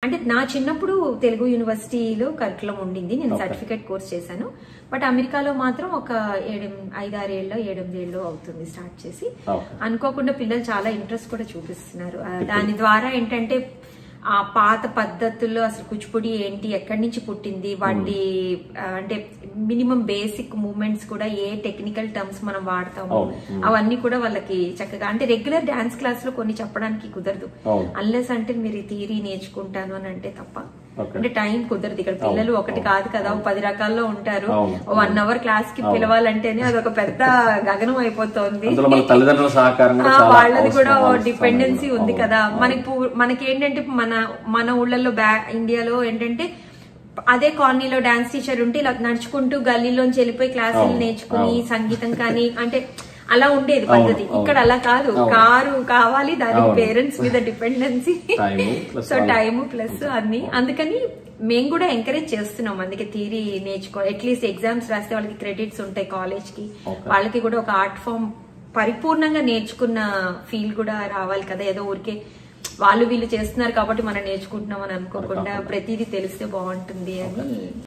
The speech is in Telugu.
అంటే నా చిన్నప్పుడు తెలుగు యూనివర్సిటీలో కరికులం ఉండింది, నేను సర్టిఫికేట్ కోర్స్ చేశాను. బట్ అమెరికాలో మాత్రం ఒక 5-6 ఏళ్ళు 7-8 ఏళ్ళు అవుతుంది స్టార్ట్ చేసి. అనుకోకుండా పిల్లలు చాలా ఇంట్రెస్ట్ కూడా చూపిస్తున్నారు. దాని ద్వారా ఏంటంటే ఆ పాత పద్ధతుల్లో అసలు కూచిపూడి ఏంటి, ఎక్కడి నుంచి పుట్టింది, వాటి అంటే మినిమం బేసిక్ మూవ్మెంట్స్ కూడా ఏ టెక్నికల్ టర్మ్స్ మనం వాడతాము అవన్నీ కూడా వాళ్ళకి చక్కగా, అంటే రెగ్యులర్ డాన్స్ క్లాస్ లో కొన్ని చెప్పడానికి కుదరదు, అన్లెస్ అంటే మీరు థియరీ నేర్చుకుంటాను అని అంటే తప్ప. అంటే టైం కుదరదు ఇక్కడ. పిల్లలు ఒకటి కాదు కదా, 10 రకాల్లో ఉంటారు. 1 అవర్ క్లాస్ కి పిలవాలంటేనే అదొక పెద్ద గగనం అయిపోతుంది. వాళ్ళది కూడా డిపెండెన్సీ ఉంది కదా. మనకేంటంటే మన ఊళ్ళల్లో ఇండియాలో ఏంటంటే అదే కాలనీలో డాన్స్ టీచర్ ఉంటే ఇలా నడుచుకుంటూ గల్లీలోంచి వెళ్ళిపోయి క్లాసులు నేర్చుకుని సంగీతం కానీ అంటే అలా ఉండేది పద్ధతి. ఇక్కడ అలా కాదు, కారు కావాలి, దానికి పేరెంట్స్ మీద డిపెండెన్సీ, సో టైము ప్లస్ అన్ని. అందుకని మేము కూడా ఎంకరేజ్ చేస్తున్నాం, అందుకే థియరీ నేర్చుకో, అట్లీస్ట్ ఎగ్జామ్స్ రాస్తే వాళ్ళకి క్రెడిట్స్ ఉంటాయి కాలేజ్ కి, వాళ్ళకి కూడా ఒక ఆర్ట్ ఫామ్ పరిపూర్ణంగా నేర్చుకున్న ఫీల్ కూడా రావాలి కదా. ఏదో ఊరికే వీళ్ళు చేస్తున్నారు కాబట్టి మనం నేర్చుకుంటున్నాం అని అనుకోకుండా ప్రతిదీ తెలిస్తే బాగుంటుంది అని